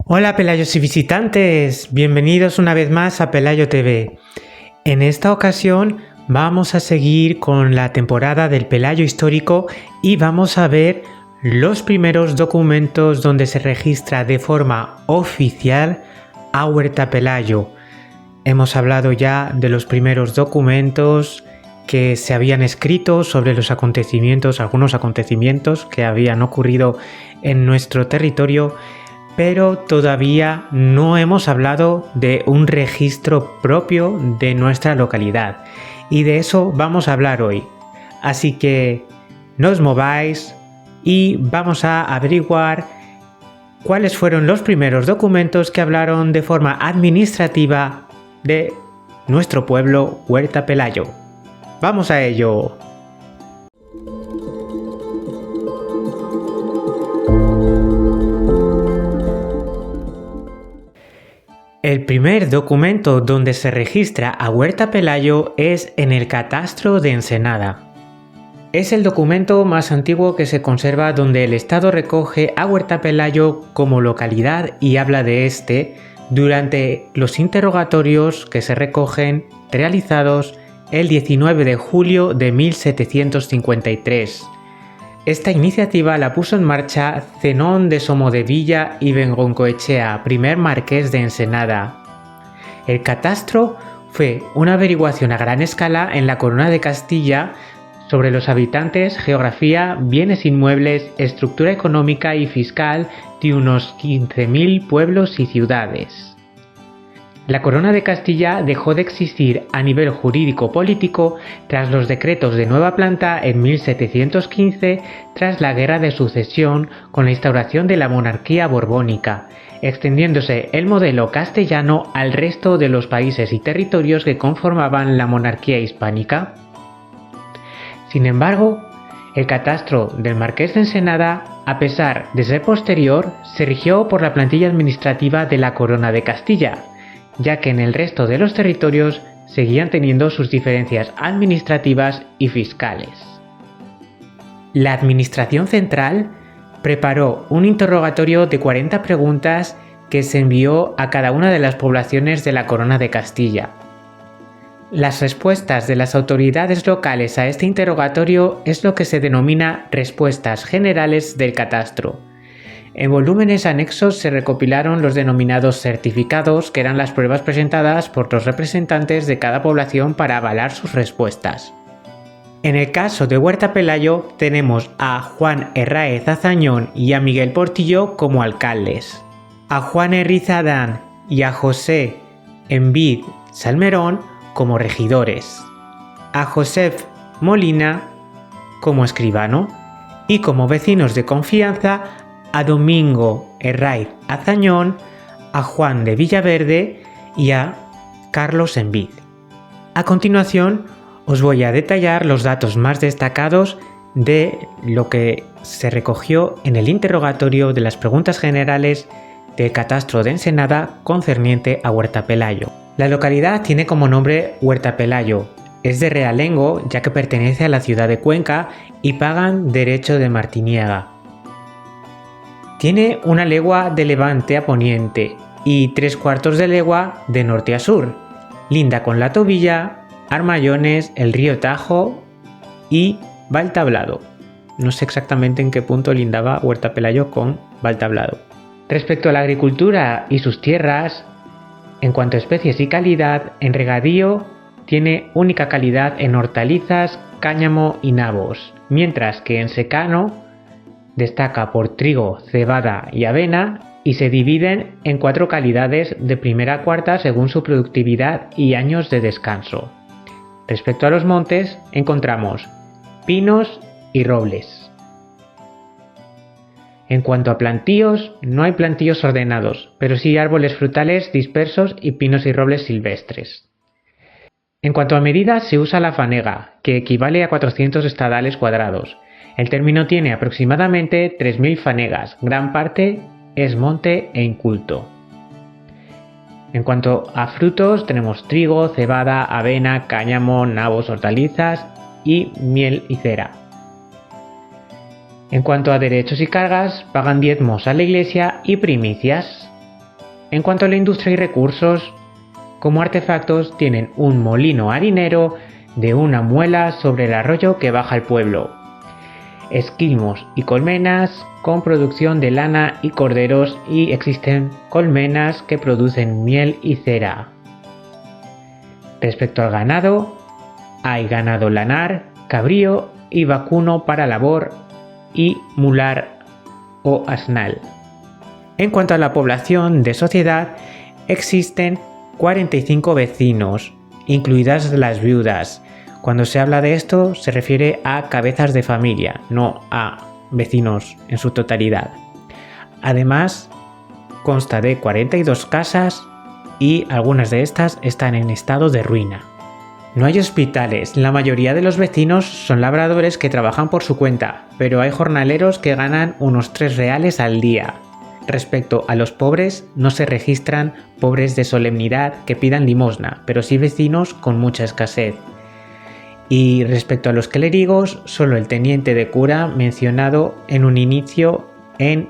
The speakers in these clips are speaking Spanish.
Hola Pelayos y visitantes, bienvenidos una vez más a Pelayo TV. En esta ocasión vamos a seguir con la temporada del Pelayo histórico y vamos a ver los primeros documentos donde se registra de forma oficial a Huerta Pelayo. Hemos hablado ya de los primeros documentos que se habían escrito sobre los acontecimientos, algunos acontecimientos que habían ocurrido en nuestro territorio, pero todavía no hemos hablado de un registro propio de nuestra localidad y de eso vamos a hablar hoy. Así que no os mováis y vamos a averiguar cuáles fueron los primeros documentos que hablaron de forma administrativa de nuestro pueblo Huerta Pelayo. ¡Vamos a ello! El primer documento donde se registra a Huerta Pelayo es en el Catastro de Ensenada. Es el documento más antiguo que se conserva donde el Estado recoge a Huerta Pelayo como localidad y habla de este durante los interrogatorios que se recogen realizados el 19 de julio de 1753. Esta iniciativa la puso en marcha Zenón de Somodevilla y Bengoencoechea, primer marqués de Ensenada. El catastro fue una averiguación a gran escala en la Corona de Castilla sobre los habitantes, geografía, bienes inmuebles, estructura económica y fiscal de unos 15.000 pueblos y ciudades. La Corona de Castilla dejó de existir a nivel jurídico-político tras los decretos de nueva planta en 1715 tras la Guerra de Sucesión con la instauración de la monarquía borbónica, extendiéndose el modelo castellano al resto de los países y territorios que conformaban la monarquía hispánica. Sin embargo, el catastro del Marqués de Ensenada, a pesar de ser posterior, se rigió por la plantilla administrativa de la Corona de Castilla, ya que en el resto de los territorios seguían teniendo sus diferencias administrativas y fiscales. La Administración Central preparó un interrogatorio de 40 preguntas que se envió a cada una de las poblaciones de la Corona de Castilla. Las respuestas de las autoridades locales a este interrogatorio es lo que se denomina respuestas generales del catastro. En volúmenes anexos se recopilaron los denominados certificados, que eran las pruebas presentadas por los representantes de cada población para avalar sus respuestas. En el caso de Huerta Pelayo tenemos a Juan Herráez Azañón y a Miguel Portillo como alcaldes, a Juan Herriz Adán y a José Envid Salmerón como regidores, a Josef Molina como escribano y como vecinos de confianza a Domingo Herráez Azañón, a Juan de Villaverde y a Carlos Envid. A continuación os voy a detallar los datos más destacados de lo que se recogió en el interrogatorio de las preguntas generales del catastro de Ensenada concerniente a Huerta Pelayo. La localidad tiene como nombre Huerta Pelayo. Es de realengo ya que pertenece a la ciudad de Cuenca y pagan derecho de Martiniega. Tiene una legua de levante a poniente y 3/4 de legua de norte a sur. Linda con La Tobilla, Armayones, el río Tajo y Valtablado. No sé exactamente en qué punto lindaba Huerta Pelayo con Valtablado. Respecto a la agricultura y sus tierras, en cuanto a especies y calidad, en regadío tiene única calidad en hortalizas, cáñamo y nabos, mientras que en secano destaca por trigo, cebada y avena y se dividen en 4 calidades de primera a cuarta según su productividad y años de descanso. Respecto a los montes encontramos pinos y robles. En cuanto a plantíos, no hay plantíos ordenados, pero sí árboles frutales dispersos y pinos y robles silvestres. En cuanto a medidas, se usa la fanega, que equivale a 400 estadales cuadrados. El término tiene aproximadamente 3.000 fanegas, gran parte es monte e inculto. En cuanto a frutos, tenemos trigo, cebada, avena, cáñamo, nabos, hortalizas y miel y cera. En cuanto a derechos y cargas, pagan diezmos a la iglesia y primicias. En cuanto a la industria y recursos, como artefactos tienen un molino harinero de una muela sobre el arroyo que baja al pueblo, esquilmos y colmenas con producción de lana y corderos, y existen colmenas que producen miel y cera. Respecto al ganado, hay ganado lanar, cabrío y vacuno para labor y mular o asnal. En cuanto a la población de sociedad, existen 45 vecinos, incluidas las viudas. Cuando se habla de esto, se refiere a cabezas de familia, no a vecinos en su totalidad. Además, consta de 42 casas y algunas de estas están en estado de ruina. No hay hospitales, la mayoría de los vecinos son labradores que trabajan por su cuenta, pero hay jornaleros que ganan unos 3 reales al día. Respecto a los pobres, no se registran pobres de solemnidad que pidan limosna, pero sí vecinos con mucha escasez. Y respecto a los clérigos, solo el teniente de cura mencionado en un inicio en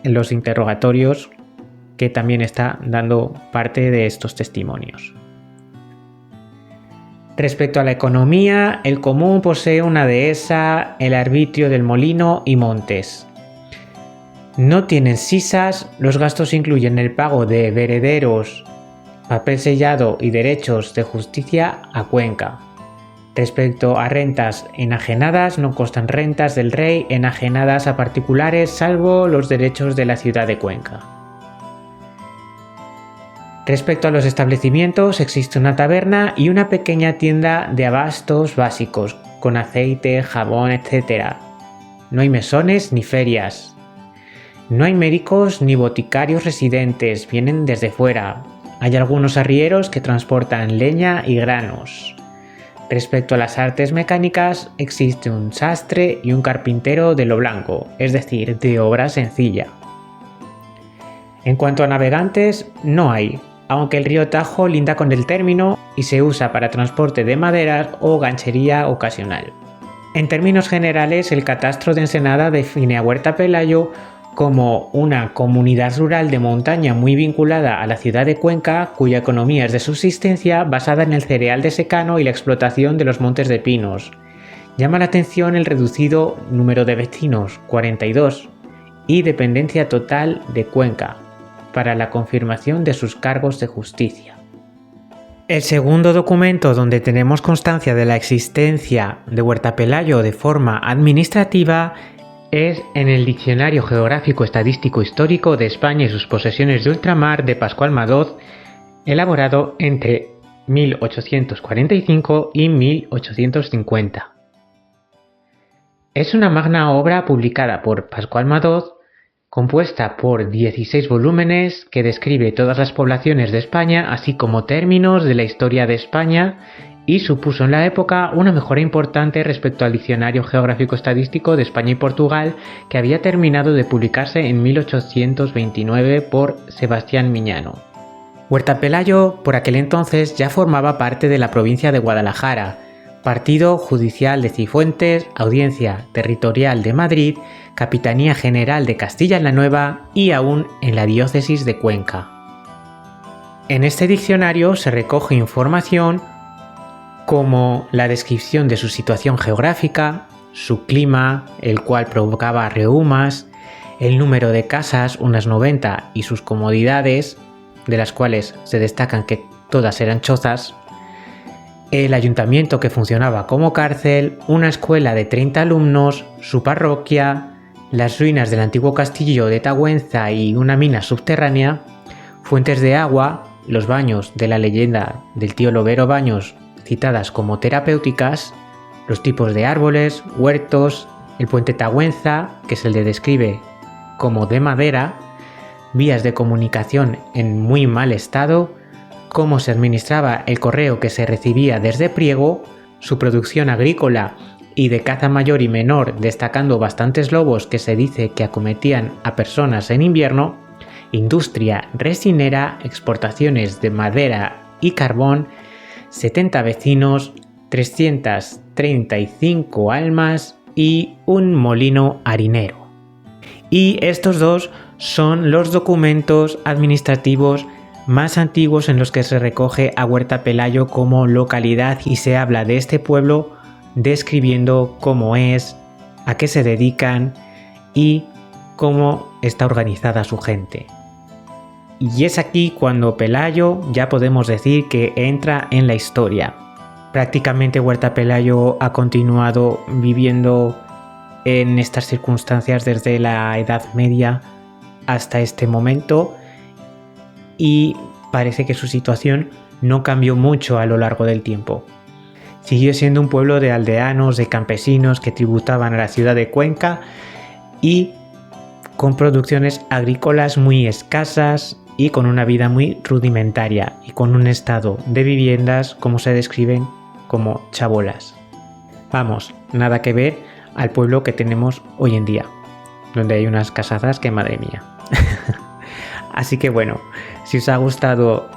los interrogatorios, que también está dando parte de estos testimonios. Respecto a la economía, el común posee una dehesa, el arbitrio del molino y montes. No tienen sisas, los gastos incluyen el pago de herederos, papel sellado y derechos de justicia a Cuenca. Respecto a rentas enajenadas, no constan rentas del rey enajenadas a particulares, salvo los derechos de la ciudad de Cuenca. Respecto a los establecimientos, existe una taberna y una pequeña tienda de abastos básicos, con aceite, jabón, etc. No hay mesones ni ferias. No hay médicos ni boticarios residentes, vienen desde fuera. Hay algunos arrieros que transportan leña y granos. Respecto a las artes mecánicas, existe un sastre y un carpintero de lo blanco, es decir, de obra sencilla. En cuanto a navegantes, no hay, aunque el río Tajo linda con el término y se usa para transporte de maderas o ganchería ocasional. En términos generales, el catastro de Ensenada define a Huerta Pelayo como una comunidad rural de montaña muy vinculada a la ciudad de Cuenca, cuya economía es de subsistencia basada en el cereal de secano y la explotación de los montes de pinos. Llama la atención el reducido número de vecinos, 42, y dependencia total de Cuenca, para la confirmación de sus cargos de justicia. El segundo documento donde tenemos constancia de la existencia de Huerta Pelayo de forma administrativa es en el Diccionario Geográfico Estadístico Histórico de España y sus posesiones de ultramar de Pascual Madoz, elaborado entre 1845 y 1850. Es una magna obra publicada por Pascual Madoz, compuesta por 16 volúmenes que describe todas las poblaciones de España, así como términos de la historia de España, y supuso en la época una mejora importante respecto al Diccionario Geográfico Estadístico de España y Portugal, que había terminado de publicarse en 1829 por Sebastián Miñano. Huerta Pelayo por aquel entonces ya formaba parte de la provincia de Guadalajara, partido judicial de Cifuentes, audiencia territorial de Madrid, Capitanía General de Castilla la Nueva y aún en la diócesis de Cuenca. En este diccionario se recoge información como la descripción de su situación geográfica, su clima, el cual provocaba reumas, el número de casas, unas 90, y sus comodidades, de las cuales se destacan que todas eran chozas, el ayuntamiento que funcionaba como cárcel, una escuela de 30 alumnos, su parroquia, las ruinas del antiguo castillo de Tahuenza y una mina subterránea, fuentes de agua, los baños de la leyenda del tío Lobero Baños, citadas como terapéuticas, los tipos de árboles, huertos, el puente Tahuenza, que se le describe como de madera, vías de comunicación en muy mal estado, cómo se administraba el correo que se recibía desde Priego, su producción agrícola y de caza mayor y menor, destacando bastantes lobos que se dice que acometían a personas en invierno, industria resinera, exportaciones de madera y carbón, 70 vecinos, 335 almas y un molino harinero. Y estos dos son los documentos administrativos más antiguos en los que se recoge a Huerta Pelayo como localidad y se habla de este pueblo describiendo cómo es, a qué se dedican y cómo está organizada su gente. Y es aquí cuando Pelayo ya podemos decir que entra en la historia. Prácticamente Huerta Pelayo ha continuado viviendo en estas circunstancias desde la Edad Media hasta este momento y parece que su situación no cambió mucho a lo largo del tiempo. Siguió siendo un pueblo de aldeanos, de campesinos que tributaban a la ciudad de Cuenca y con producciones agrícolas muy escasas y con una vida muy rudimentaria y con un estado de viviendas como se describen como chabolas. Vamos, nada que ver al pueblo que tenemos hoy en día, donde hay unas casadas que madre mía. Así que bueno, si os ha gustado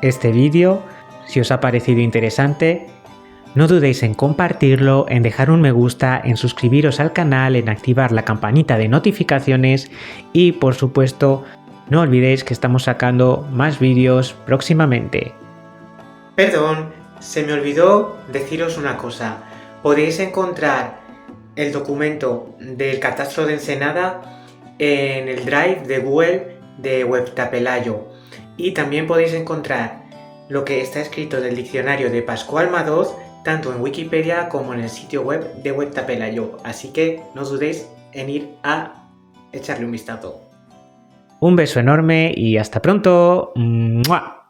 este vídeo, si os ha parecido interesante, no dudéis en compartirlo, en dejar un me gusta, en suscribiros al canal, en activar la campanita de notificaciones y por supuesto no olvidéis que estamos sacando más vídeos próximamente. Perdón, se me olvidó deciros una cosa. Podéis encontrar el documento del catastro de Ensenada en el Drive de Google de Huerta Pelayo y también podéis encontrar lo que está escrito del diccionario de Pascual Madoz tanto en Wikipedia como en el sitio web de Huerta Pelayo, así que no dudéis en ir a echarle un vistazo. Un beso enorme y hasta pronto. ¡Mua!